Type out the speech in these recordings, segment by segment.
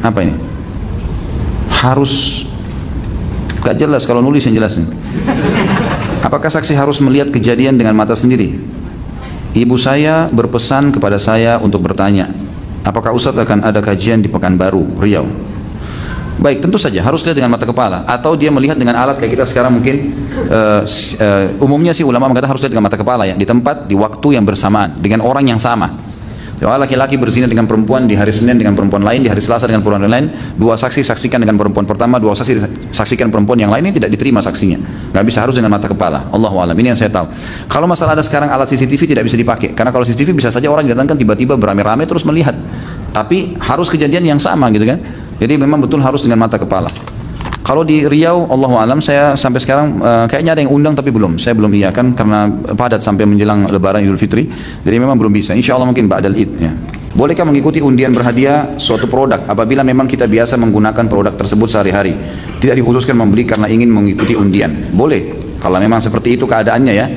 Apa ini? Harus, gak jelas kalau nulis yang jelas nih. Apakah saksi harus melihat kejadian dengan mata sendiri? Ibu saya berpesan kepada saya untuk bertanya, apakah Ustadz akan ada kajian di Pekanbaru, Riau? Baik, tentu saja harus lihat dengan mata kepala, atau dia melihat dengan alat kayak kita sekarang mungkin. Umumnya sih ulama mengatakan harus lihat dengan mata kepala ya, di tempat, di waktu yang bersamaan, dengan orang yang sama. Kalau laki-laki berzina dengan perempuan di hari Senin dengan perempuan lain, di hari Selasa dengan perempuan lain, dua saksi saksikan dengan perempuan pertama, dua saksi saksikan perempuan yang lain, ini tidak diterima saksinya. Nggak bisa, harus dengan mata kepala. Allahu a'lam. Ini yang saya tahu. Kalau masalah ada sekarang alat CCTV tidak bisa dipakai, karena kalau CCTV bisa saja orang didatangkan tiba-tiba beramai-ramai terus melihat. Tapi harus kejadian yang sama gitu kan. Jadi memang betul harus dengan mata kepala. Kalau di Riau, Allahu a'lam, saya sampai sekarang kayaknya ada yang undang tapi belum. Saya belum iyakan karena padat sampai menjelang Lebaran Idul Fitri. Jadi memang belum bisa. Insya Allah mungkin ba'dal Id ya. Bolehkah mengikuti undian berhadiah suatu produk apabila memang kita biasa menggunakan produk tersebut sehari-hari? Tidak dikhususkan membeli karena ingin mengikuti undian. Boleh. Kalau memang seperti itu keadaannya ya.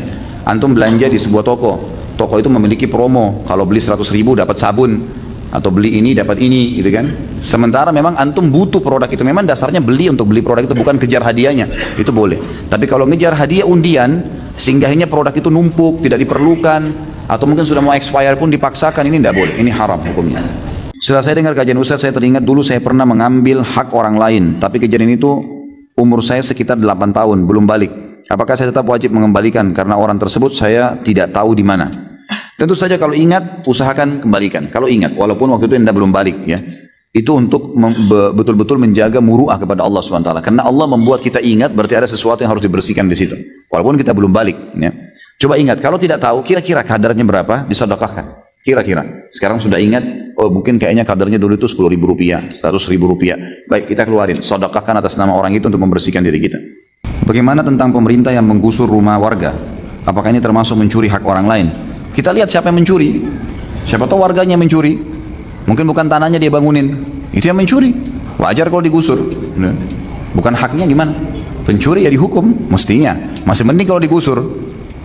Antum belanja di sebuah toko. Toko itu memiliki promo. Kalau beli 100.000 dapat sabun. Atau beli ini dapat ini gitu kan. Sementara memang antum butuh produk itu, memang dasarnya beli untuk beli produk itu, bukan kejar hadiahnya, itu boleh. Tapi kalau ngejar hadiah undian sehingga akhirnya produk itu numpuk, tidak diperlukan, atau mungkin sudah mau expire pun dipaksakan, ini tidak boleh, ini haram hukumnya. Setelah saya dengar kajian Ustaz, saya teringat dulu saya pernah mengambil hak orang lain, tapi kejadian itu umur saya sekitar 8 tahun, belum balik. Apakah saya tetap wajib mengembalikan karena orang tersebut saya tidak tahu di mana? Tentu saja kalau ingat, usahakan kembalikan. Kalau ingat, walaupun waktu itu Anda belum balik ya. Itu untuk betul-betul menjaga muru'ah kepada Allah SWT. Karena Allah membuat kita ingat, berarti ada sesuatu yang harus dibersihkan di situ. Walaupun kita belum balik ya. Coba ingat, kalau tidak tahu kira-kira kadarnya berapa, disedekahkan. Kira-kira. Sekarang sudah ingat, oh mungkin kayaknya kadarnya dulu itu 10.000 rupiah, 100.000 rupiah. Baik, kita keluarin, sedekahkan atas nama orang itu untuk membersihkan diri kita. Bagaimana tentang pemerintah yang menggusur rumah warga? Apakah ini termasuk mencuri hak orang lain? Kita lihat siapa yang mencuri. Siapa tahu warganya mencuri. Mungkin bukan tanahnya dia bangunin. Itu yang mencuri. Wajar kalau digusur. Bukan haknya gimana? Pencuri ya dihukum. Mestinya. Masih mending kalau digusur.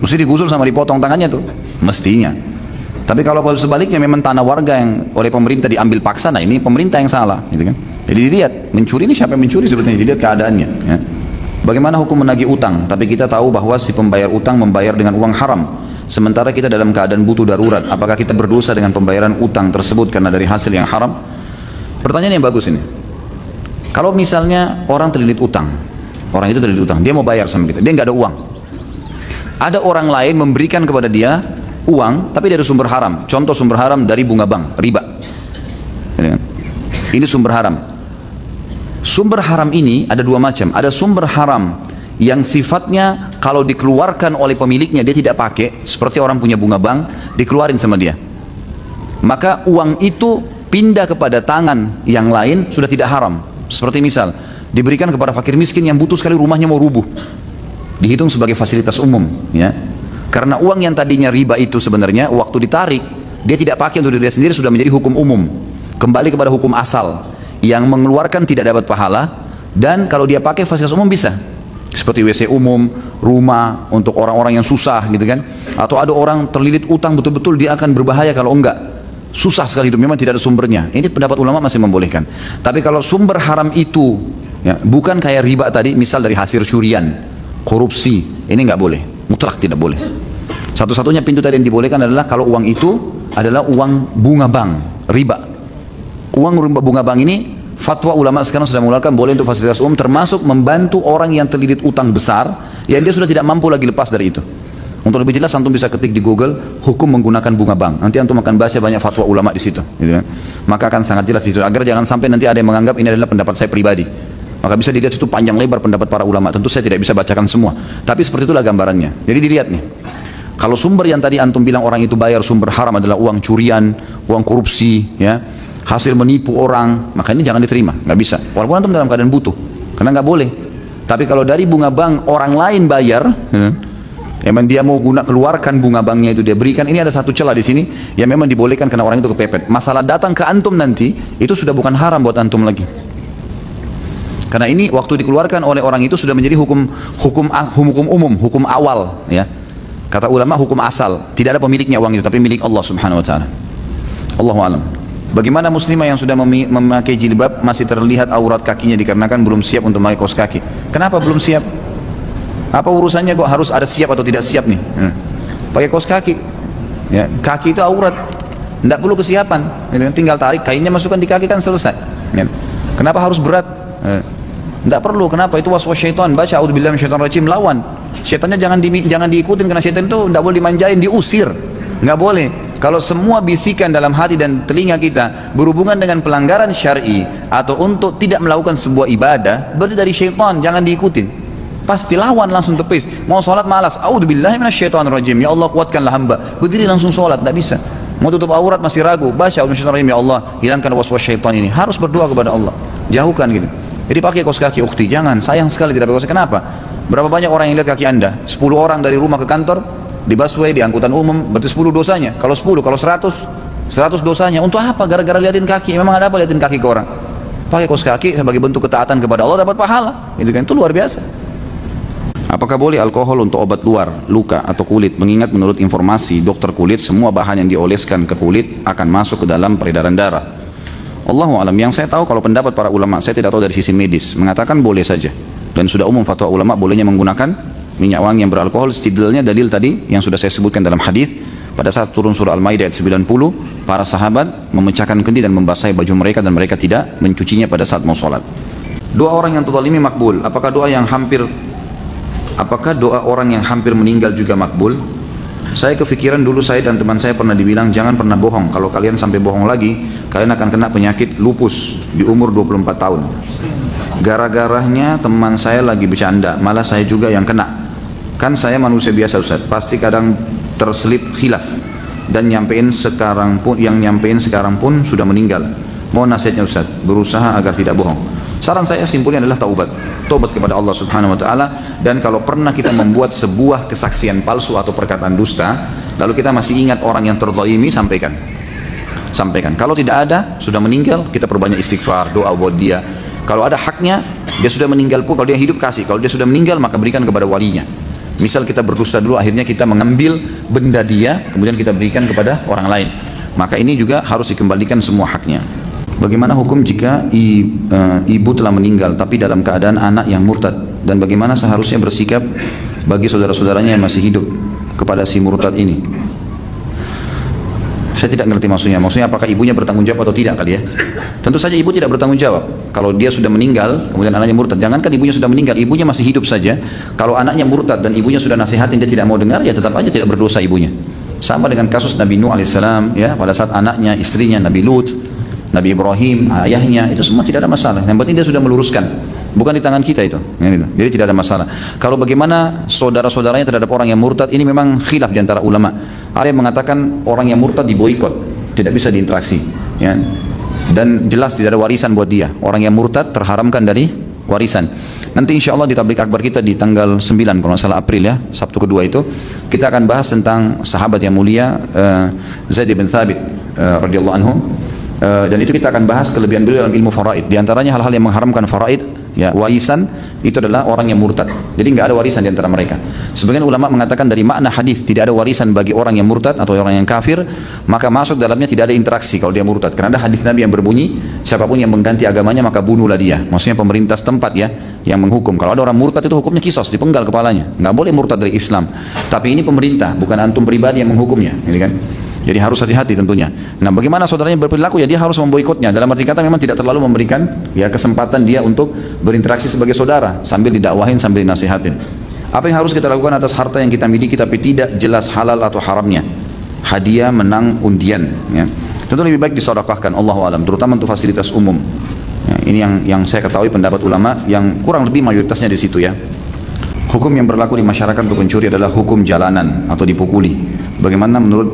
Mesti digusur sama dipotong tangannya tuh. Mestinya. Tapi kalau sebaliknya memang tanah warga yang oleh pemerintah diambil paksa, nah ini pemerintah yang salah. Gitu kan? Jadi dilihat. Mencuri ini siapa yang mencuri sebetulnya. Dilihat keadaannya. Ya. Bagaimana hukum menagih utang? Tapi kita tahu bahwa si pembayar utang membayar dengan uang haram. Sementara kita dalam keadaan butuh darurat, apakah kita berdosa dengan pembayaran utang tersebut karena dari hasil yang haram? Pertanyaan yang bagus ini. Kalau misalnya orang terlilit utang, orang itu terlilit utang, dia mau bayar sama kita, dia nggak ada uang. Ada orang lain memberikan kepada dia uang, tapi dari sumber haram. Contoh sumber haram dari bunga bank, riba. Ini sumber haram. Sumber haram ini ada dua macam. Ada sumber haram yang sifatnya kalau dikeluarkan oleh pemiliknya dia tidak pakai, seperti orang punya bunga bank, dikeluarin sama dia, maka uang itu pindah kepada tangan yang lain, sudah tidak haram. Seperti misal diberikan kepada fakir miskin yang butuh sekali, rumahnya mau rubuh, dihitung sebagai fasilitas umum ya. Karena uang yang tadinya riba itu sebenarnya waktu ditarik dia tidak pakai untuk diri sendiri, sudah menjadi hukum umum, kembali kepada hukum asal yang mengeluarkan tidak dapat pahala. Dan kalau dia pakai fasilitas umum bisa, seperti WC umum, rumah untuk orang-orang yang susah gitu kan. Atau ada orang terlilit utang betul-betul, dia akan berbahaya kalau enggak. Susah sekali hidup, memang tidak ada sumbernya. Ini pendapat ulama masih membolehkan. Tapi kalau sumber haram itu ya, bukan kayak riba tadi, misal dari hasil curian, korupsi, ini enggak boleh, mutlak tidak boleh. Satu-satunya pintu tadi yang dibolehkan adalah kalau uang itu adalah uang bunga bank, riba. Uang bunga bank ini fatwa ulama sekarang sudah mengeluarkan boleh untuk fasilitas umum, termasuk membantu orang yang terlilit utang besar yang dia sudah tidak mampu lagi lepas dari itu. Untuk lebih jelas antum bisa ketik di Google hukum menggunakan bunga bank. Nanti antum akan baca banyak fatwa ulama di situ, gitu kan? Maka akan sangat jelas di situ, agar jangan sampai nanti ada yang menganggap ini adalah pendapat saya pribadi. Maka bisa dilihat situ panjang lebar pendapat para ulama. Tentu saya tidak bisa bacakan semua, tapi seperti itulah gambarannya. Jadi dilihat nih. Kalau sumber yang tadi antum bilang orang itu bayar sumber haram adalah uang curian, uang korupsi, ya, hasil menipu orang, maka ini jangan diterima, nggak bisa. Walaupun antum dalam keadaan butuh, karena nggak boleh. Tapi kalau dari bunga bank orang lain bayar, memang dia mau keluarkan bunga banknya itu dia berikan, ini ada satu celah di sini yang memang dibolehkan karena orang itu kepepet. Masalah datang ke antum nanti itu sudah bukan haram buat antum lagi. Karena ini waktu dikeluarkan oleh orang itu sudah menjadi hukum umum, hukum awal, ya. Kata ulama hukum asal, tidak ada pemiliknya uang itu, tapi milik Allah Subhanahu wa taala. Allahu a'lam. Bagaimana muslimah yang sudah memakai jilbab masih terlihat aurat kakinya dikarenakan belum siap untuk memakai kaos kaki? Kenapa belum siap? Apa urusannya kok harus ada siap atau tidak siap nih? Pakai kaos kaki. Ya, kaki itu aurat. Tidak perlu kesiapan. Tinggal tarik kainnya masukkan di kaki kan selesai. Ya. Kenapa harus berat? Tidak perlu. Kenapa? Itu waswas syaitan. Baca a'udzubillahi minasyaitonir rajim, lawan. Syaitannya jangan diikutin karena syaitan itu tidak boleh dimanjain, diusir. Nggak boleh. Kalau semua bisikan dalam hati dan telinga kita berhubungan dengan pelanggaran syar'i atau untuk tidak melakukan sebuah ibadah, berarti dari syaitan, jangan diikutin. Pasti lawan, langsung tepis. Mau sholat malas, a'udzubillahi minasyaitonir rajim, ya Allah kuatkanlah hamba. Berdiri langsung sholat, tidak bisa. Mau tutup aurat masih ragu, baca a'udzubillahi minasyaitonir rajim, ya Allah hilangkan waswas syaitan ini. Harus berdoa kepada Allah, jauhkan gitu. Jadi pakai kaos kaki ukhti, jangan. Sayang sekali tidak pakai kaos kaki. Kenapa? Berapa banyak orang yang lihat kaki anda? 10 orang dari rumah ke kantor, di busway, di angkutan umum, berarti 10 dosanya. Kalau 10, kalau 100 dosanya. Untuk apa? Gara-gara liatin kaki. Memang ada apa liatin kaki ke orang? Pakai kaos kaki sebagai bentuk ketaatan kepada Allah, dapat pahala. Itu kan, itu luar biasa. Apakah boleh alkohol untuk obat luar, luka atau kulit? Mengingat menurut informasi dokter kulit, semua bahan yang dioleskan ke kulit akan masuk ke dalam peredaran darah. Allahu a'lam. Yang saya tahu kalau pendapat para ulama, saya tidak tahu dari sisi medis, mengatakan boleh saja. Dan sudah umum fatwa ulama bolehnya menggunakan minyak wangi yang beralkohol. Istidlalnya dalil tadi yang sudah saya sebutkan dalam hadis, pada saat turun surah Al-Maidah ayat 90, para sahabat memecahkan kendi dan membasahi baju mereka dan mereka tidak mencucinya pada saat mau sholat. Doa orang yang terzalimi makbul. Apakah doa orang yang hampir meninggal juga makbul? Saya kepikiran dulu saya dan teman saya pernah dibilang jangan pernah bohong. Kalau kalian sampai bohong lagi, kalian akan kena penyakit lupus di umur 24 tahun. Gara-garanya teman saya lagi bercanda, malah saya juga yang kena. Kan saya manusia biasa Ustaz, pasti kadang terselip khilaf. Dan yang nyampein sekarang pun sudah meninggal. Mohon nasihatnya Ustaz, berusaha agar tidak bohong. Saran saya simpulnya adalah taubat kepada Allah Subhanahu wa taala. Dan kalau pernah kita membuat sebuah kesaksian palsu atau perkataan dusta, lalu kita masih ingat orang yang terzalimi, sampaikan. Kalau tidak ada, sudah meninggal, kita perbanyak istighfar, doa buat dia. Kalau ada haknya, dia sudah meninggal pun, kalau dia hidup kasih, kalau dia sudah meninggal maka berikan kepada walinya. Misal kita berdusta dulu, akhirnya kita mengambil benda dia, kemudian kita berikan kepada orang lain. Maka ini juga harus dikembalikan semua haknya. Bagaimana hukum jika ibu telah meninggal tapi dalam keadaan anak yang murtad? Dan bagaimana seharusnya bersikap bagi saudara-saudaranya yang masih hidup kepada si murtad ini? Saya tidak mengerti maksudnya. Maksudnya apakah ibunya bertanggung jawab atau tidak kali ya? Tentu saja ibu tidak bertanggung jawab. Kalau dia sudah meninggal, kemudian anaknya murtad. Jangankan ibunya sudah meninggal, ibunya masih hidup saja. Kalau anaknya murtad dan ibunya sudah nasihatin dia tidak mau dengar, ya tetap aja tidak berdosa ibunya. Sama dengan kasus Nabi Nuh alaihissalam, ya, pada saat anaknya, istrinya, Nabi Lut, Nabi Ibrahim, ayahnya, itu semua tidak ada masalah. Yang penting dia sudah meluruskan. Bukan di tangan kita itu. Jadi tidak ada masalah. Kalau bagaimana saudara-saudaranya terhadap orang yang murtad, ini memang khilaf di antara ulama. Ada yang mengatakan orang yang murtad diboikot, tidak bisa diinteraksi. Ya. Dan jelas tidak ada warisan buat dia. Orang yang murtad terharamkan dari warisan. Nanti insya Allah di tablik akbar kita di tanggal 9 kalau nggak salah April ya, Sabtu kedua itu, kita akan bahas tentang sahabat yang mulia Zaid bin Thabit radhiyallahu anhu. Dan itu kita akan bahas kelebihan beliau dalam ilmu faraid. Di antaranya hal-hal yang mengharamkan faraid, ya, warisan itu adalah orang yang murtad. Jadi nggak ada warisan di antara mereka. Sebagian ulama mengatakan dari makna hadis tidak ada warisan bagi orang yang murtad atau orang yang kafir, maka masuk dalamnya tidak ada interaksi kalau dia murtad. Karena ada hadis Nabi yang berbunyi, siapapun yang mengganti agamanya maka bunuhlah dia. Maksudnya pemerintah setempat ya yang menghukum. Kalau ada orang murtad itu hukumnya kisos, dipenggal kepalanya. Nggak boleh murtad dari Islam. Tapi ini pemerintah, bukan antum pribadi yang menghukumnya, gitu kan? Jadi harus hati-hati tentunya. Nah, bagaimana saudaranya berperilaku? Ya dia harus memboikotnya. Dalam arti kata memang tidak terlalu memberikan ya kesempatan dia untuk berinteraksi sebagai saudara sambil didakwahin, sambil dinasihatin. Apa yang harus kita lakukan atas harta yang kita miliki tapi tidak jelas halal atau haramnya? Hadiah, menang, undian. Ya. Tentu lebih baik disedekahkan. Allahu a'lam. Terutama untuk fasilitas umum. Ya, ini yang saya ketahui pendapat ulama yang kurang lebih mayoritasnya di situ ya. Hukum yang berlaku di masyarakat untuk pencuri adalah hukum jalanan atau dipukuli. Bagaimana menurut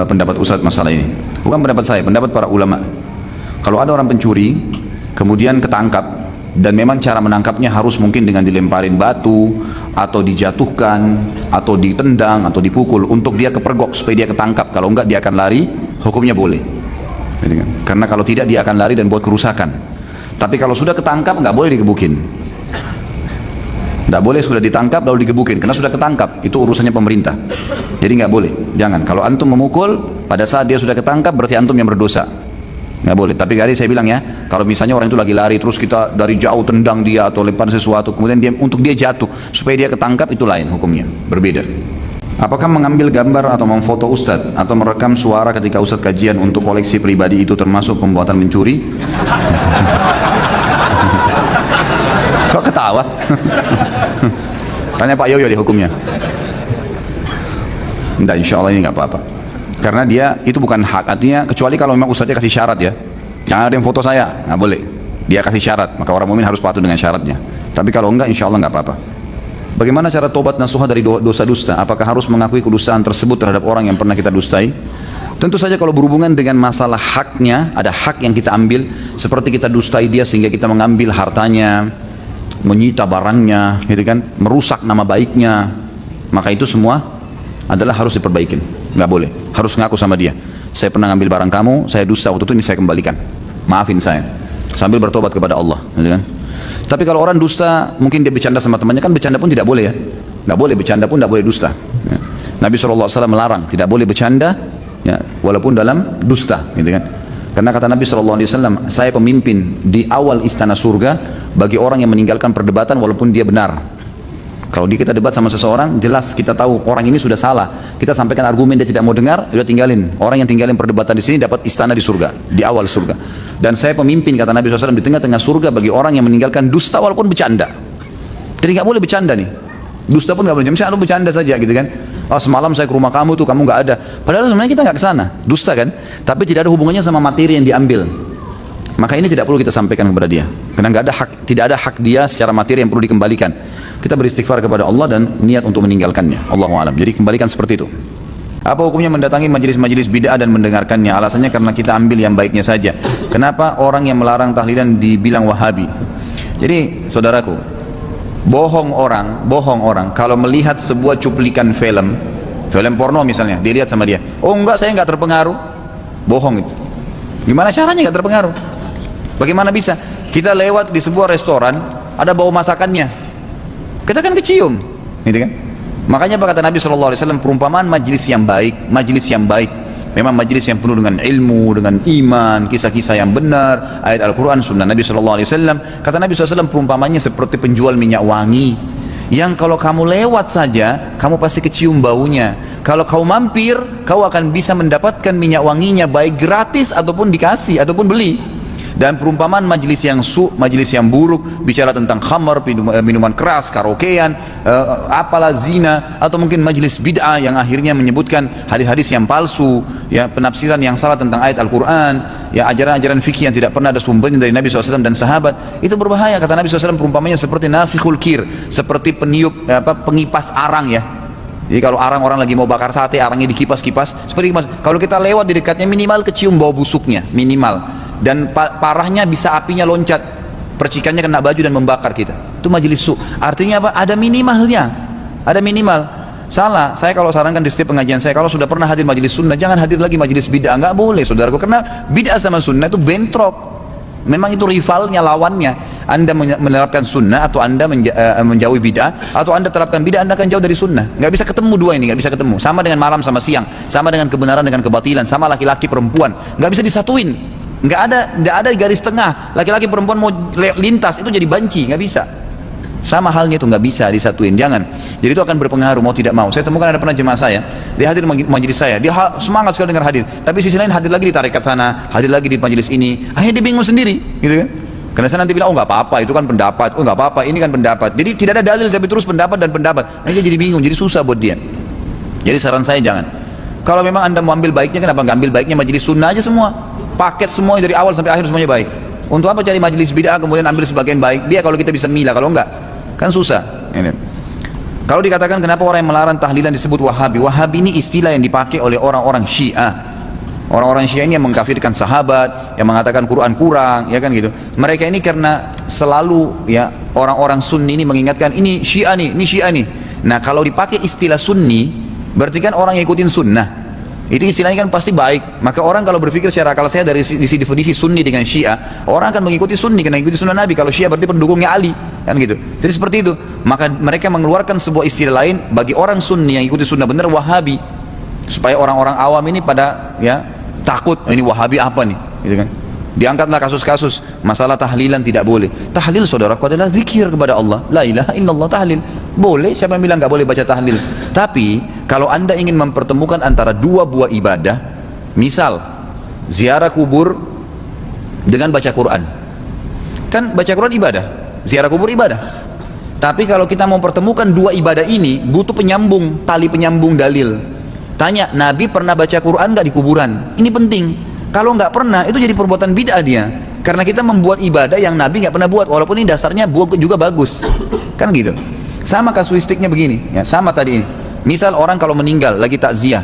pendapat Ustadz masalah ini? Bukan pendapat saya, pendapat para ulama. Kalau ada orang pencuri kemudian ketangkap dan memang cara menangkapnya harus mungkin dengan dilemparin batu atau dijatuhkan atau ditendang atau dipukul untuk dia kepergok supaya dia ketangkap. Kalau enggak dia akan lari, hukumnya boleh. Karena kalau tidak dia akan lari dan buat kerusakan. Tapi kalau sudah ketangkap enggak boleh digebukin. Tidak boleh sudah ditangkap lalu digebukin karena sudah ketangkap, itu urusannya pemerintah. Jadi nggak boleh, jangan. Kalau antum memukul pada saat dia sudah ketangkap berarti antum yang berdosa. Nggak boleh. Tapi tadi saya bilang ya, kalau misalnya orang itu lagi lari terus kita dari jauh tendang dia atau lempar sesuatu, kemudian dia untuk dia jatuh supaya dia ketangkap, itu lain hukumnya, berbeda. Apakah mengambil gambar atau memfoto ustadz atau merekam suara ketika ustadz kajian untuk koleksi pribadi itu termasuk pembuatan mencuri? Kok ketawa? Tanya Pak Yoyo di hukumnya. Enggak, insya Allah ini nggak apa-apa. Karena dia itu bukan hak, artinya kecuali kalau memang ustadznya kasih syarat ya. Jangan ada yang foto saya, nggak boleh. Dia kasih syarat, maka orang mukmin harus patuh dengan syaratnya. Tapi kalau enggak, insya Allah nggak apa-apa. Bagaimana cara tobat nasuha dari dosa dusta? Apakah harus mengakui kedustaan tersebut terhadap orang yang pernah kita dustai? Tentu saja kalau berhubungan dengan masalah haknya, ada hak yang kita ambil, seperti kita dustai dia sehingga kita mengambil hartanya, menyita barangnya, gitu kan, merusak nama baiknya, maka itu semua adalah harus diperbaikin. Nggak boleh, harus ngaku sama dia. Saya pernah ngambil barang kamu, saya dusta waktu itu, ini saya kembalikan. Maafin saya. Sambil bertobat kepada Allah, gitu kan. Tapi kalau orang dusta, mungkin dia bercanda sama temannya, kan bercanda pun tidak boleh ya. Nggak boleh bercanda pun, nggak boleh dusta. Ya. Nabi SAW melarang, tidak boleh bercanda, ya, walaupun dalam dusta, gitu kan. Karena kata Nabi SAW, saya pemimpin di awal istana surga bagi orang yang meninggalkan perdebatan walaupun dia benar. Kalau kita debat sama seseorang, jelas kita tahu orang ini sudah salah. Kita sampaikan argumen, dia tidak mau dengar, sudah tinggalin. Orang yang tinggalin perdebatan di sini dapat istana di surga, di awal surga. Dan saya pemimpin, kata Nabi SAW, di tengah-tengah surga bagi orang yang meninggalkan dusta walaupun bercanda. Jadi nggak boleh bercanda nih. Dusta pun nggak boleh. Misalnya lu bercanda saja gitu kan. Oh, semalam saya ke rumah kamu tuh, kamu nggak ada. Padahal sebenarnya kita nggak ke sana. Dusta kan? Tapi tidak ada hubungannya sama materi yang diambil. Maka ini tidak perlu kita sampaikan kepada dia. Karena nggak ada hak, tidak ada hak dia secara materi yang perlu dikembalikan. Kita beristighfar kepada Allah dan niat untuk meninggalkannya. Allahu a'lam. Jadi kembalikan seperti itu. Apa hukumnya mendatangi majelis-majelis bid'ah dan mendengarkannya? Alasannya karena kita ambil yang baiknya saja. Kenapa orang yang melarang tahlilan dibilang Wahabi? Jadi, saudaraku, bohong orang kalau melihat sebuah cuplikan film porno misalnya, dilihat sama dia. Oh enggak, saya enggak terpengaruh. Bohong itu. Gimana caranya enggak terpengaruh? Bagaimana bisa? Kita lewat di sebuah restoran, ada bau masakannya. Kita kan kecium, gitu kan? Makanya apa kata Nabi SAW, perumpamaan majlis yang baik, memang majlis yang penuh dengan ilmu, dengan iman, kisah-kisah yang benar, ayat Al-Quran, sunnah Nabi SAW. Kata Nabi SAW, perumpamannya seperti penjual minyak wangi, yang kalau kamu lewat saja, kamu pasti kecium baunya. Kalau kau mampir, kau akan bisa mendapatkan minyak wanginya, baik gratis ataupun dikasih, ataupun beli. Dan perumpamaan majlis yang majlis yang buruk, bicara tentang khamar, minuman keras, karaokean, apalah zina, atau mungkin majlis bid'ah yang akhirnya menyebutkan hadis-hadis yang palsu, ya, penafsiran yang salah tentang ayat Al-Quran, ya, ajaran-ajaran fikih yang tidak pernah ada sumbernya dari Nabi SAW dan sahabat. Itu berbahaya. Kata Nabi SAW, perumpamannya seperti nafikhul kir, seperti peniup, pengipas arang, ya. Jadi kalau orang lagi mau bakar sate, arangnya dikipas-kipas, seperti kipas. Kalau kita lewat di dekatnya, minimal kecium bau busuknya, minimal. Dan parahnya bisa apinya loncat, percikannya kena baju dan membakar kita. Itu majelis su. Artinya apa? Ada minimalnya. Ada minimal. Salah. Saya kalau sarankan di setiap pengajian saya, kalau sudah pernah hadir majelis sunnah, jangan hadir lagi majelis bid'ah. Enggak boleh, saudaraku. Karena bid'ah sama sunnah itu bentrok. Memang itu rivalnya, lawannya. Anda menerapkan sunnah atau Anda menjauhi bid'ah, atau Anda terapkan bid'ah, Anda akan jauh dari sunnah. Nggak bisa ketemu dua ini, nggak bisa ketemu. Sama dengan malam sama siang, sama dengan kebenaran dengan kebatilan, sama laki-laki perempuan. Nggak bisa disatuin. Nggak ada garis tengah. Laki-laki perempuan mau lintas itu jadi banci, nggak bisa. Sama halnya itu nggak bisa disatuin, jangan. Jadi itu akan berpengaruh mau tidak mau. Saya temukan ada pernah jemaah saya, dia hadir di majelis saya, dia semangat sekali dengar hadir. Tapi sisi lain hadir lagi di tarekat sana, hadir lagi di majelis ini. Akhirnya dia bingung sendiri, gitu kan? Karena saya nanti bilang, oh nggak apa-apa, itu kan pendapat, oh nggak apa-apa, ini kan pendapat. Jadi tidak ada dalil, tapi terus pendapat dan pendapat. Akhirnya jadi bingung, jadi susah buat dia. Jadi saran saya jangan. Kalau memang Anda mau ambil baiknya, kenapa nggak ambil baiknya majelis sunnah aja semua? Paket semua dari awal sampai akhir semuanya baik. Untuk apa cari majelis bid'ah kemudian ambil sebagian baik? Dia kalau kita bisa milah, kalau enggak kan susah. Ini. Kalau dikatakan kenapa orang yang melarang tahlilan disebut Wahabi? Wahabi ini istilah yang dipakai oleh orang-orang Syiah. Orang-orang Syiah ini yang mengkafirkan sahabat, yang mengatakan Quran kurang, ya kan gitu. Mereka ini karena selalu ya orang-orang Sunni ini mengingatkan ini Syiah nih, ini Syiah nih. Nah, kalau dipakai istilah Sunni, berarti kan orang yang ikutin sunnah. Itu istilahnya kan pasti baik. Maka orang kalau berpikir secara akal saya dari sisi definisi Sunni dengan Syiah, orang akan mengikuti Sunni karena mengikuti sunnah Nabi. Kalau Syiah berarti pendukungnya Ali, kan gitu. Jadi seperti itu. Maka mereka mengeluarkan sebuah istilah lain bagi orang Sunni yang ikuti sunnah benar, Wahabi, supaya orang-orang awam ini pada ya takut, ini Wahabi apa nih, gitu kan? Diangkatlah kasus-kasus masalah tahlilan tidak boleh. Tahlil saudaraku adalah zikir kepada Allah. La ilaha illallah, tahlil. Boleh, siapa yang bilang nggak boleh baca tahlil? Tapi kalau Anda ingin mempertemukan antara dua buah ibadah, misal ziarah kubur dengan baca Quran. Kan baca Quran ibadah, ziarah kubur ibadah. Tapi kalau kita mau pertemukan dua ibadah ini, butuh penyambung, tali penyambung dalil. Tanya, Nabi pernah baca Quran nggak di kuburan? Ini penting. Kalau nggak pernah, itu jadi perbuatan bid'ah dia. Karena kita membuat ibadah yang Nabi nggak pernah buat, walaupun ini dasarnya juga bagus, kan gitu. Sama kasuistiknya begini, ya, sama tadi ini. Misal orang kalau meninggal lagi takziah,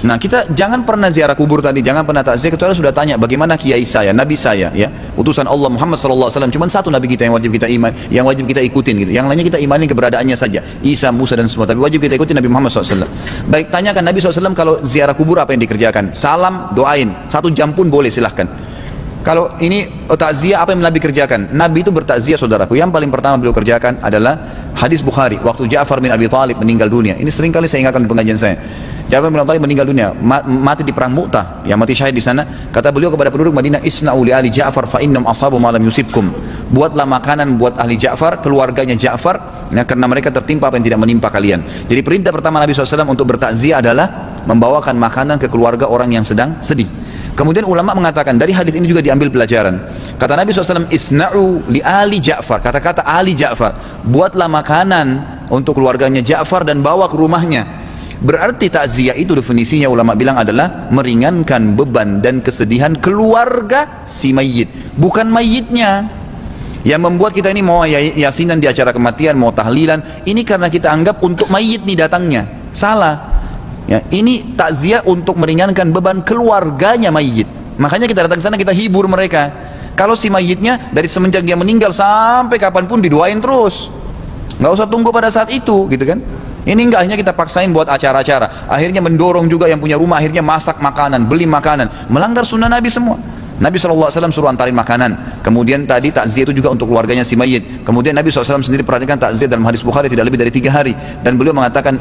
nah kita jangan pernah ziarah kubur tadi, jangan pernah takziah kecuali sudah tanya bagaimana kiai saya, nabi saya, ya, utusan Allah Muhammad SAW. Cuma satu nabi kita yang wajib kita iman, yang wajib kita ikutin gitu. Yang lainnya kita imani keberadaannya saja, Isa, Musa dan semua. Tapi wajib kita ikutin Nabi Muhammad SAW. Baik, tanyakan Nabi SAW kalau ziarah kubur apa yang dikerjakan? Salam, doain, 1 jam pun boleh, silahkan. Kalau ini takziah apa yang Nabi kerjakan? Nabi itu bertakziah saudaraku. Yang paling pertama beliau kerjakan adalah hadis Bukhari. Waktu Ja'far bin Abi Thalib meninggal dunia. Ini sering kali saya ingatkan di pengajian saya. Ja'far bin Abi Thalib meninggal dunia, mati di perang Mu'tah, yang mati syahid di sana. Kata beliau kepada penduduk Madinah, "Isna'u li ali Ja'far fa innam asabu ma lam yusibkum." Buatlah makanan buat ahli Ja'far, keluarganya Ja'far, ya, karena mereka tertimpa apa yang tidak menimpa kalian. Jadi perintah pertama Nabi SAW untuk bertakziah adalah membawakan makanan ke keluarga orang yang sedang sedih. Kemudian ulama mengatakan dari hadis ini juga diambil pelajaran. Kata Nabi SAW, "Isna'u li ali Ja'far." Kata-kata ali Ja'far, buatlah makanan untuk keluarganya Ja'far dan bawa ke rumahnya. Berarti takziah itu definisinya ulama bilang adalah meringankan beban dan kesedihan keluarga si mayit, bukan mayitnya. Yang membuat kita ini mau yasinan di acara kematian, mau tahlilan, ini karena kita anggap untuk mayit nih datangnya. Salah. Ya, ini takziah untuk meringankan beban keluarganya mayit. Makanya kita datang ke sana, kita hibur mereka. Kalau si mayitnya dari semenjak dia meninggal sampai kapanpun didoain terus, nggak usah tunggu pada saat itu, gitu kan? Ini enggak hanya kita paksain buat acara-acara, akhirnya mendorong juga yang punya rumah akhirnya masak makanan, beli makanan, melanggar sunnah Nabi semua. Nabi SAW suruh antarin makanan. Kemudian tadi takziah itu juga untuk keluarganya si mayit. Kemudian Nabi SAW sendiri perhatikan takziah dalam hadis Bukhari tidak lebih dari 3 hari. Dan beliau mengatakan,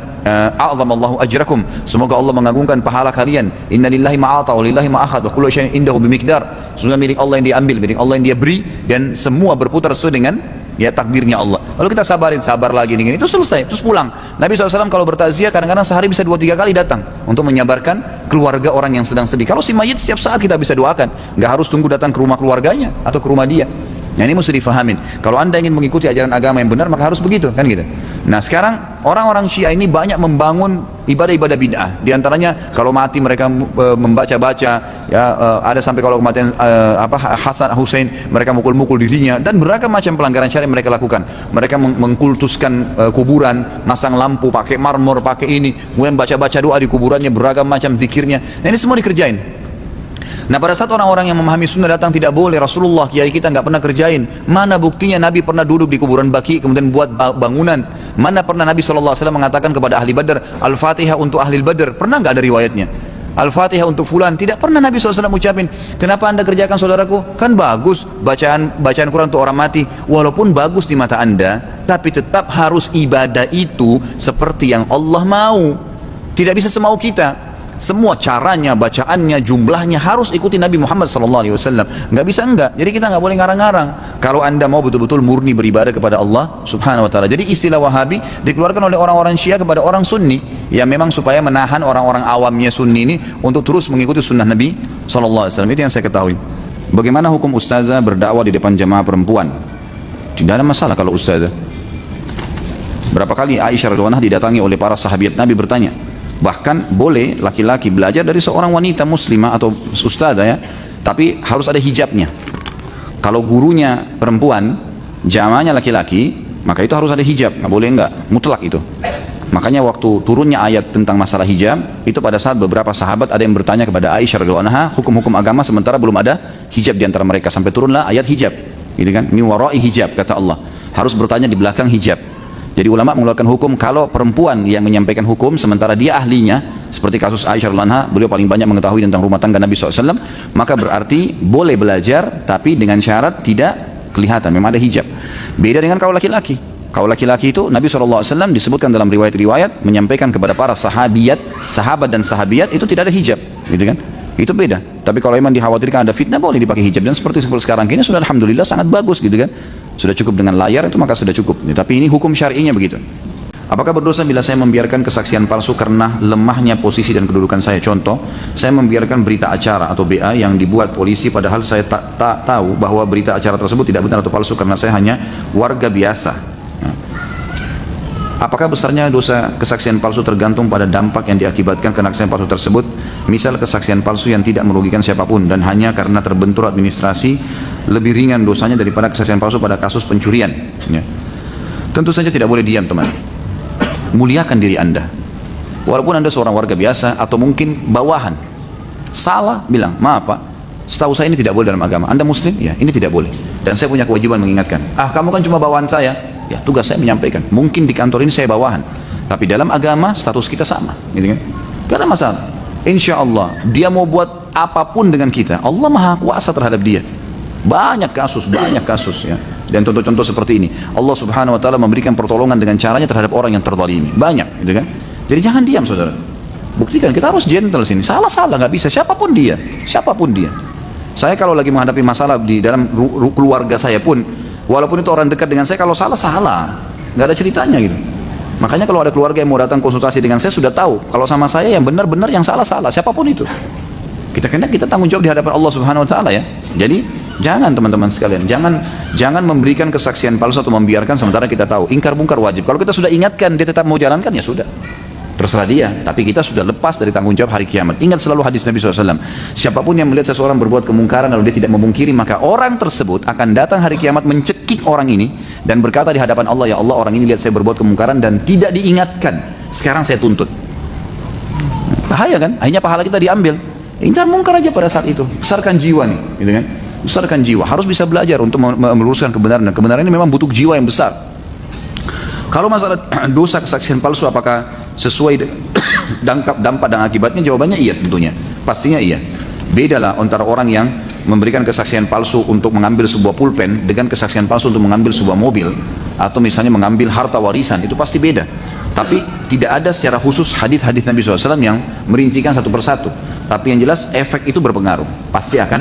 "A'zamallahu ajrakum." Semoga Allah mengagungkan pahala kalian. Inna lillahi ma'ata wa lillahi ma'akhad wa kullu syai'in indahu bimiqdar. Sesungguhnya milik Allah yang diambil, milik Allah yang dia beri, dan semua berputar sesuai dengan ya takdirnya Allah. Lalu kita sabarin, sabar lagi dengan itu selesai, terus pulang. Nabi SAW kalau bertakziah kadang-kadang sehari bisa 2-3 kali datang untuk menyabarkan keluarga orang yang sedang sedih. Kalau si mayit setiap saat kita bisa doakan, nggak harus tunggu datang ke rumah keluarganya atau ke rumah dia. Nah, ini mesti difahamin. Kalau anda ingin mengikuti ajaran agama yang benar, maka harus begitu, kan gitu. Nah, sekarang orang-orang Syiah ini banyak membangun ibadah-ibadah bid'ah. Di antaranya kalau mati mereka membaca-baca, ya, ada sampai kalau kematian Hasan Hussein mereka mukul-mukul dirinya, dan beragam macam pelanggaran syariat mereka lakukan. Mereka mengkultuskan kuburan, masang lampu, pakai marmor, pakai ini, kemudian baca-baca doa di kuburannya, beragam macam zikirnya. Nah, ini semua dikerjain. Nah, pada saat orang-orang yang memahami sunnah datang, tidak boleh, Rasulullah, kiai kita nggak pernah kerjain. Mana buktinya Nabi pernah duduk di kuburan Baqi kemudian buat bangunan? Mana pernah Nabi SAW mengatakan kepada ahli Badar, Al-Fatihah untuk ahli Badar? Pernah nggak ada riwayatnya? Al-Fatihah untuk fulan? Tidak pernah Nabi SAW ucapin. Kenapa anda kerjakan, saudaraku? Kan bagus bacaan Quran untuk orang mati. Walaupun bagus di mata anda, tapi tetap harus ibadah itu seperti yang Allah mau. Tidak bisa semau kita. Semua caranya, bacaannya, jumlahnya harus ikuti Nabi Muhammad SAW. Nggak bisa enggak. Jadi kita nggak boleh ngarang-ngarang. Kalau anda mau betul-betul murni beribadah kepada Allah Subhanahu Wa Taala. Jadi istilah Wahabi dikeluarkan oleh orang-orang Syiah kepada orang Sunni, ya memang supaya menahan orang-orang awamnya Sunni ini untuk terus mengikuti sunnah Nabi SAW. Itu yang saya ketahui. Bagaimana hukum ustazah berdakwah di depan jamaah perempuan? Tidak ada masalah kalau ustazah. Berapa kali Aisyah radhiyallahu anha didatangi oleh para sahabat Nabi bertanya. Bahkan boleh laki-laki belajar dari seorang wanita muslimah atau ustazah, ya, tapi harus ada hijabnya. Kalau gurunya perempuan, jamaahnya laki-laki, maka itu harus ada hijab, nggak boleh enggak, mutlak itu. Makanya waktu turunnya ayat tentang masalah hijab, itu pada saat beberapa sahabat ada yang bertanya kepada Aisyah radhiyallahu anha hukum-hukum agama, sementara belum ada hijab di antara mereka, sampai turunlah ayat hijab, gitu kan? Mi wara'i hijab, kata Allah, harus bertanya di belakang hijab. Jadi ulama mengeluarkan hukum kalau perempuan yang menyampaikan hukum sementara dia ahlinya, seperti kasus Aisyah radhiyallahu anha, beliau paling banyak mengetahui tentang rumah tangga Nabi SAW, maka berarti boleh belajar tapi dengan syarat tidak kelihatan, memang ada hijab. Beda dengan kalau laki-laki. Kalau laki-laki itu Nabi SAW disebutkan dalam riwayat-riwayat menyampaikan kepada para sahabat dan sahabiat itu tidak ada hijab, gitu kan? Itu beda. Tapi kalau memang dikhawatirkan ada fitnah, boleh dipakai hijab. Dan seperti sekarang ini sudah alhamdulillah sangat bagus gitu kan. Sudah cukup dengan layar itu maka sudah cukup. Tapi ini hukum syar'inya begitu. Apakah berdosa bila saya membiarkan kesaksian palsu karena lemahnya posisi dan kedudukan saya? Contoh, saya membiarkan berita acara atau BA yang dibuat polisi padahal saya tak tahu bahwa berita acara tersebut tidak benar atau palsu karena saya hanya warga biasa. Apakah besarnya dosa kesaksian palsu tergantung pada dampak yang diakibatkan karena kesaksian palsu tersebut? Misal kesaksian palsu yang tidak merugikan siapapun dan hanya karena terbentur administrasi, lebih ringan dosanya daripada kesaksian palsu pada kasus pencurian. Ya. Tentu saja tidak boleh diam teman. Muliakan diri anda. Walaupun anda seorang warga biasa atau mungkin bawahan. Salah, bilang, maaf pak, setahu saya ini tidak boleh dalam agama. Anda muslim? Ya, ini tidak boleh. Dan saya punya kewajiban mengingatkan. Kamu kan cuma bawahan saya. Ya, tugas saya menyampaikan. Mungkin di kantor ini saya bawahan, tapi dalam agama status kita sama, gitu kan? Gak ada masalah. Insya Allah dia mau buat apapun dengan kita, Allah maha kuasa terhadap dia. Banyak kasus ya. Dan contoh-contoh seperti ini, Allah Subhanahu Wa Taala memberikan pertolongan dengan caranya terhadap orang yang terzalimi. Banyak, gitu kan? Jadi jangan diam, saudara. Buktikan, kita harus gentle sini. Salah nggak bisa. Siapapun dia. Saya kalau lagi menghadapi masalah di dalam keluarga saya pun, walaupun itu orang dekat dengan saya, kalau salah, nggak ada ceritanya gitu. Makanya kalau ada keluarga yang mau datang konsultasi dengan saya, sudah tahu kalau sama saya yang benar-benar, yang salah, siapapun itu. Kita tanggung jawab di hadapan Allah Subhanahu Wa Taala ya. Jadi jangan teman-teman sekalian, jangan memberikan kesaksian palsu atau membiarkan sementara kita tahu. Ingkar mungkar wajib. Kalau kita sudah ingatkan dia tetap mau jalankan, ya sudah. Terserah dia, tapi kita sudah lepas dari tanggung jawab hari kiamat. Ingat selalu hadis Nabi SAW, siapapun yang melihat seseorang berbuat kemungkaran lalu dia tidak memungkiri, maka orang tersebut akan datang hari kiamat mencekik orang ini dan berkata di hadapan Allah, ya Allah, orang ini lihat saya berbuat kemungkaran dan tidak diingatkan, sekarang saya tuntut. Bahaya kan? Akhirnya pahala kita diambil. Ingkar mungkar aja pada saat itu, besarkan jiwa nih, gitu kan? Besarkan jiwa, harus bisa belajar untuk meluruskan kebenaran, dan kebenaran ini memang butuh jiwa yang besar. Kalau masalah dosa kesaksian palsu apakah sesuai dampak dan akibatnya? Jawabannya iya tentunya, pastinya iya. Bedalah antara orang yang memberikan kesaksian palsu untuk mengambil sebuah pulpen dengan kesaksian palsu untuk mengambil sebuah mobil atau misalnya mengambil harta warisan, itu pasti beda. Tapi tidak ada secara khusus hadis-hadis Nabi SAW yang merincikan satu persatu. Tapi yang jelas efek itu berpengaruh, pasti akan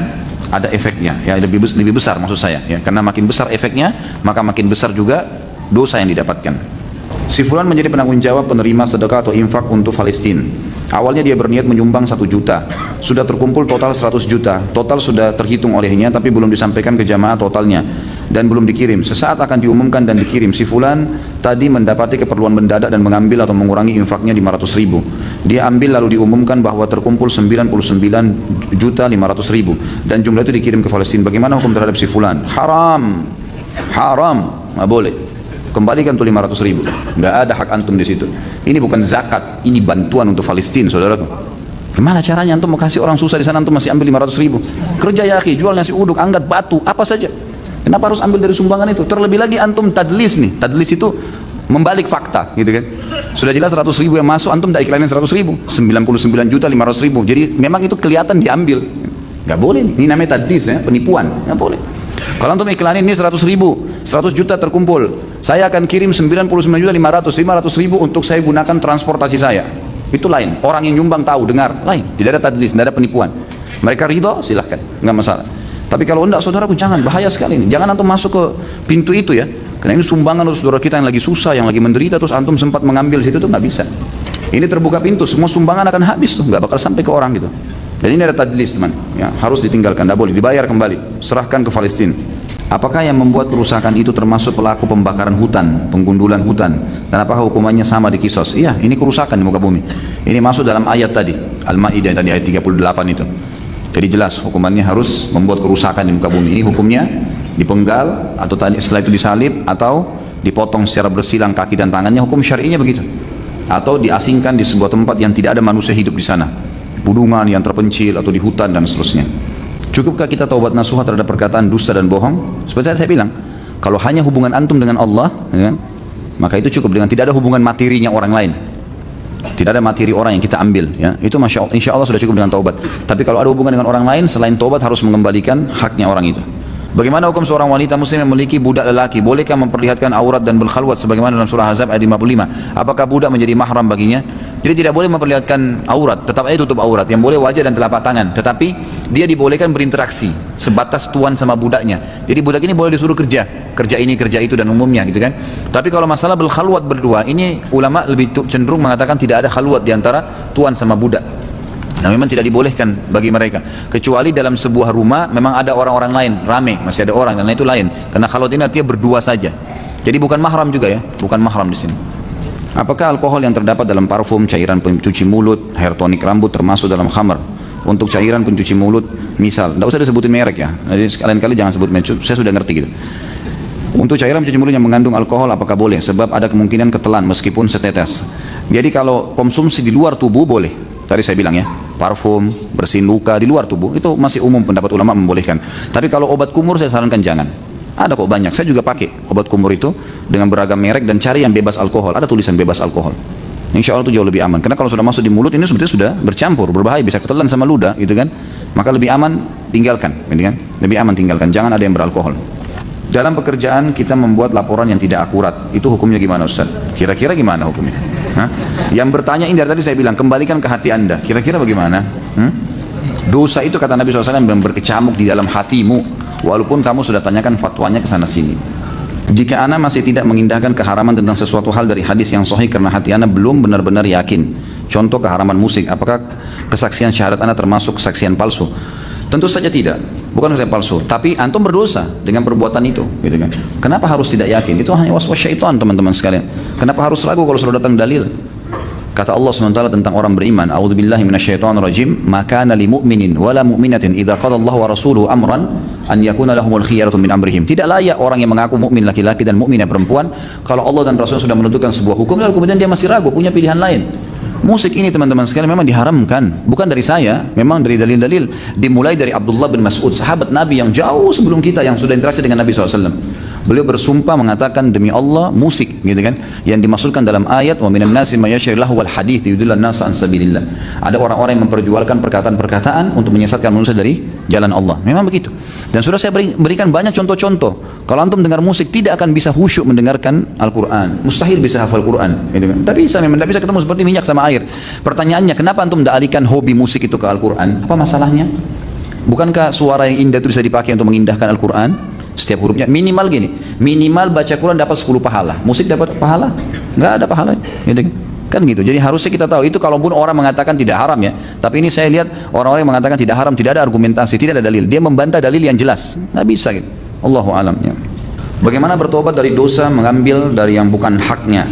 ada efeknya, ya lebih besar maksud saya, ya karena makin besar efeknya maka makin besar juga dosa yang didapatkan. Si fulan menjadi penanggung jawab penerima sedekah atau infak untuk Palestina. Awalnya dia berniat menyumbang 1 juta. Sudah terkumpul total 100 juta. Total sudah terhitung olehnya tapi belum disampaikan ke jamaah totalnya dan belum dikirim. Sesaat akan diumumkan dan dikirim. Si fulan tadi mendapati keperluan mendadak dan mengambil atau mengurangi infaknya 500 ribu. Dia ambil lalu diumumkan bahwa terkumpul 99 juta 500 ribu dan jumlah itu dikirim ke Palestina. Bagaimana hukum terhadap si fulan? Haram, nggak boleh. Kembalikan tuh 500 ribu, nggak ada hak antum di situ. Ini bukan zakat, ini bantuan untuk Palestina, saudaraku. Gimana caranya antum mau kasih orang susah di sana, antum masih ambil 500 ribu? Kerja ya akhi, jual nasi uduk, angkat batu, apa saja. Kenapa harus ambil dari sumbangan itu? Terlebih lagi antum tadlis nih, tadlis itu membalik fakta, gitu kan? Sudah jelas 100 ribu yang masuk, antum tidak iklanin 100 ribu, 99 juta 500 ribu. Jadi memang itu kelihatan diambil. Nggak boleh, ini namanya tadlis ya, penipuan, nggak boleh. Kalau antum iklanin ini 100 ribu, 100 juta terkumpul, saya akan kirim 99 juta 500 ribu untuk saya gunakan transportasi saya. Itu lain, orang yang nyumbang tahu, dengar, lain. Tidak ada tadlis, tidak ada penipuan. Mereka ridho, silahkan, nggak masalah. Tapi kalau enggak, saudaraku, jangan, bahaya sekali ini. Jangan antum masuk ke pintu itu ya, karena ini sumbangan untuk saudara kita yang lagi susah, yang lagi menderita, terus antum sempat mengambil di situ, tuh nggak bisa. Ini terbuka pintu, semua sumbangan akan habis tuh, nggak bakal sampai ke orang gitu. Dan ini ada tadlis teman, ya, harus ditinggalkan, tidak boleh, dibayar kembali, serahkan ke Palestina. Apakah yang membuat kerusakan itu termasuk pelaku pembakaran hutan, penggundulan hutan, dan apakah hukumannya sama di Qisas? Iya, ini kerusakan di muka bumi. Ini masuk dalam ayat tadi, Al-Ma'idah tadi ayat 38 itu. Jadi jelas hukumannya harus membuat kerusakan di muka bumi. Ini hukumnya dipenggal atau tadi setelah itu disalib atau dipotong secara bersilang kaki dan tangannya, hukum syar'inya begitu. Atau diasingkan di sebuah tempat yang tidak ada manusia hidup di sana, pedungan yang terpencil atau di hutan dan seterusnya. Cukupkah kita taubat nasuha terhadap perkataan dusta dan bohong? Seperti saya bilang, kalau hanya hubungan antum dengan Allah, ya, maka itu cukup, dengan tidak ada hubungan materinya orang lain. Tidak ada materi orang yang kita ambil, ya. Itu insya Allah sudah cukup dengan taubat. Tapi kalau ada hubungan dengan orang lain, selain taubat harus mengembalikan haknya orang itu. Bagaimana hukum seorang wanita muslim yang memiliki budak lelaki? Bolehkah memperlihatkan aurat dan berkhalwat sebagaimana dalam surah Ahzab ayat 55? Apakah budak menjadi mahram baginya? Jadi tidak boleh memperlihatkan aurat, tetap aja tutup aurat. Yang boleh wajah dan telapak tangan, tetapi dia dibolehkan berinteraksi sebatas tuan sama budaknya. Jadi budak ini boleh disuruh kerja ini, kerja itu dan umumnya gitu kan. Tapi kalau masalah berkhalwat berdua, ini ulama lebih cenderung mengatakan tidak ada khalwat di antara tuan sama budak. Nah, memang tidak dibolehkan bagi mereka, kecuali dalam sebuah rumah memang ada orang-orang lain, rame, masih ada orang, dan itu lain. Karena khalwat ini artinya berdua saja. Jadi bukan mahram juga ya, bukan mahram di sini. Apakah alkohol yang terdapat dalam parfum, cairan pencuci mulut, hair tonic rambut termasuk dalam khamar? Untuk cairan pencuci mulut, misal, tidak usah disebutin merek ya. Jadi sekalian kali jangan sebut merek, saya sudah ngerti gitu. Untuk cairan pencuci mulut yang mengandung alkohol apakah boleh? Sebab ada kemungkinan ketelan meskipun setetes. Jadi kalau konsumsi di luar tubuh boleh. Tadi saya bilang ya, parfum, bersihin luka di luar tubuh itu masih umum, pendapat ulama membolehkan. Tapi kalau obat kumur saya sarankan jangan. Ada kok banyak, saya juga pakai obat kumur itu dengan beragam merek dan cari yang bebas alkohol. Ada tulisan bebas alkohol. Insya Allah itu jauh lebih aman. Karena kalau sudah masuk di mulut ini sebetulnya sudah bercampur, berbahaya, bisa ketelan sama ludah, gitu kan? Maka lebih aman tinggalkan, gitu kan? Lebih aman tinggalkan. Jangan ada yang beralkohol. Dalam pekerjaan kita membuat laporan yang tidak akurat, itu hukumnya gimana Ustaz? Kira-kira gimana hukumnya? Hah? Yang bertanya ini dari tadi saya bilang, kembalikan ke hati anda. Kira-kira bagaimana? Dosa itu kata Nabi SAW berkecamuk di dalam hatimu, walaupun kamu sudah tanyakan fatwanya ke sana sini. Jika ana masih tidak mengindahkan keharaman tentang sesuatu hal dari hadis yang sahih karena hati ana belum benar-benar yakin. Contoh keharaman musik, apakah kesaksian syahadat ana termasuk kesaksian palsu? Tentu saja tidak, bukan kesaksian palsu, tapi antum berdosa dengan perbuatan itu, gitu kan? Kenapa harus tidak yakin? Itu hanya waswas syaitan, teman-teman sekalian. Kenapa harus ragu kalau sudah datang dalil? Kata Allah SWT tentang orang beriman, a'udzubillahi minasyaitonirrajim, ma kana lil mu'minin wala mu'minatin idza qada Allah wa rasuluhu amran an yakuna lahumul khiyaratu min amrihim. Tidak layak orang yang mengaku mukmin laki-laki dan mukminah perempuan kalau Allah dan Rasul sudah menentukan sebuah hukum lalu kemudian dia masih ragu, punya pilihan lain. Musik ini teman-teman sekalian memang diharamkan, bukan dari saya, memang dari dalil-dalil. Dimulai dari Abdullah bin Mas'ud, sahabat Nabi yang jauh sebelum kita, yang sudah interaksi dengan Nabi SAW. Beliau bersumpah mengatakan demi Allah musik, gitu kan? Yang dimaksudkan dalam ayat wa minan nasi may yashri lahu wal hadits yudillan nas an sabilillah. Ada orang-orang yang memperjualkan perkataan-perkataan untuk menyesatkan manusia dari jalan Allah. Memang begitu. Dan sudah saya berikan banyak contoh-contoh. Kalau antum dengar musik tidak akan bisa khusyuk mendengarkan Al-Qur'an. Mustahil bisa hafal Qur'an, gitu kan? Tapi bisa, memang tidak bisa ketemu seperti minyak sama air. Pertanyaannya, kenapa antum tidak alihkan hobi musik itu ke Al-Qur'an? Apa masalahnya? Bukankah suara yang indah itu bisa dipakai untuk mengindahkan Al-Qur'an? Setiap hurufnya minimal gini, minimal baca Quran dapat 10 pahala, musik dapat pahala? Nggak ada pahala, gitu kan gitu. Jadi harusnya kita tahu itu, kalaupun orang mengatakan tidak haram ya, tapi ini saya lihat orang-orang yang mengatakan tidak haram, tidak ada argumentasi, tidak ada dalil, dia membantah dalil yang jelas, nggak bisa gitu. Allahu alam ya. Bagaimana bertobat dari dosa mengambil dari yang bukan haknya?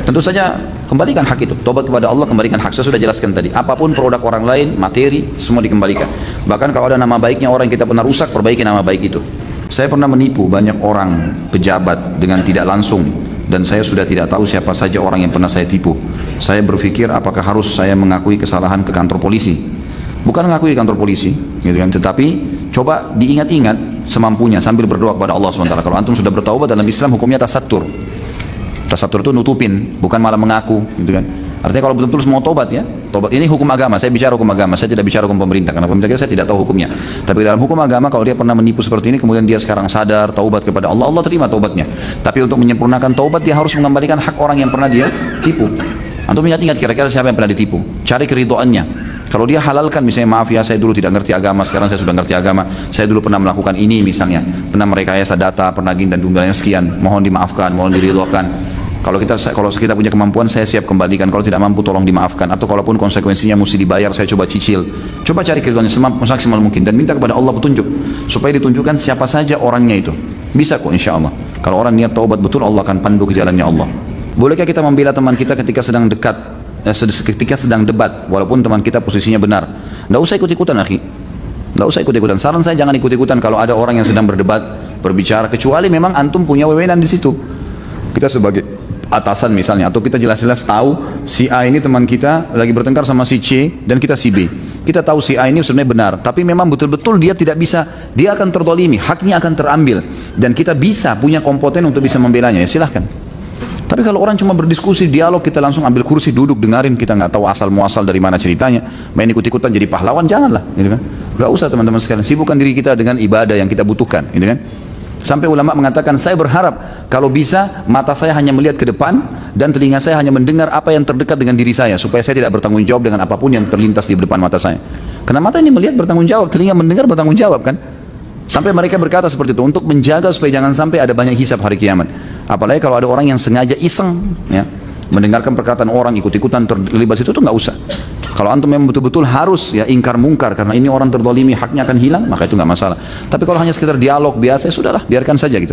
Tentu saja kembalikan hak itu, tobat kepada Allah, kembalikan hak. Saya sudah jelaskan tadi, apapun produk orang lain, materi, semua dikembalikan. Bahkan kalau ada nama baiknya orang yang kita pernah rusak, perbaiki nama baik itu. Saya pernah menipu banyak orang pejabat dengan tidak langsung, dan saya sudah tidak tahu siapa saja orang yang pernah saya tipu. Saya berpikir apakah harus saya mengakui kesalahan ke kantor polisi? Bukan mengakui ke kantor polisi, gitu kan? Tetapi coba diingat-ingat semampunya sambil berdoa kepada Allah SWT. Kalau antum sudah bertaubat, dalam Islam hukumnya tasatur. Tasatur itu nutupin, bukan malah mengaku, gitu kan? Artinya kalau betul-betul mau tobat ya, tobat ini hukum agama, saya bicara hukum agama, saya tidak bicara hukum pemerintah, karena pemerintah saya tidak tahu hukumnya. Tapi dalam hukum agama kalau dia pernah menipu seperti ini, kemudian dia sekarang sadar, taubat kepada Allah, Allah terima taubatnya. Tapi untuk menyempurnakan taubat, dia harus mengembalikan hak orang yang pernah dia tipu. Antum ingat kira-kira siapa yang pernah ditipu, cari keridhoannya. Kalau dia halalkan, misalnya maaf ya saya dulu tidak ngerti agama, sekarang saya sudah ngerti agama, saya dulu pernah melakukan ini misalnya, pernah merekayasa data, pernah gini dan jumlahnya sekian, mohon dimaafkan, mohon diridhokan. Kalau kita punya kemampuan, saya siap kembalikan. Kalau tidak mampu, tolong dimaafkan. Atau kalaupun konsekuensinya mesti dibayar, saya coba cicil. Coba cari keridhoannya semaksimal mungkin dan minta kepada Allah petunjuk supaya ditunjukkan siapa saja orangnya itu. Bisa kok insya Allah. Kalau orang niat taubat betul, Allah akan pandu ke jalannya Allah. Bolehkah kita membela teman kita ketika sedang debat, walaupun teman kita posisinya benar? Tidak usah ikut-ikutan, akhi. Tidak usah ikut-ikutan. Saran saya jangan ikut-ikutan kalau ada orang yang sedang berdebat, berbicara, kecuali memang antum punya wewenang di situ. Kita sebagai atasan misalnya, atau kita jelas-jelas tahu si A ini teman kita lagi bertengkar sama si C dan kita si B. Kita tahu si A ini sebenarnya benar, tapi memang betul-betul dia tidak bisa, dia akan terdolimi, haknya akan terambil, dan kita bisa punya kompeten untuk bisa membelanya, ya silahkan. Tapi kalau orang cuma berdiskusi, dialog, kita langsung ambil kursi, duduk, dengarin, kita nggak tahu asal muasal dari mana ceritanya, main ikut-ikutan jadi pahlawan, janganlah, gitu kan? Gak usah teman-teman sekalian, sibukkan diri kita dengan ibadah yang kita butuhkan, gitu kan? Sampai ulama mengatakan, saya berharap kalau bisa mata saya hanya melihat ke depan dan telinga saya hanya mendengar apa yang terdekat dengan diri saya, supaya saya tidak bertanggung jawab dengan apapun yang terlintas di depan mata saya. Karena mata ini melihat bertanggung jawab, telinga mendengar bertanggung jawab kan. Sampai mereka berkata seperti itu untuk menjaga supaya jangan sampai ada banyak hisab hari kiamat. Apalagi kalau ada orang yang sengaja iseng ya, mendengarkan perkataan orang, ikut-ikutan terlibat situ, itu nggak usah. Kalau antum memang betul-betul harus ya ingkar mungkar karena ini orang terzalimi, haknya akan hilang, maka itu nggak masalah. Tapi kalau hanya sekedar dialog biasa, sudahlah, biarkan saja gitu.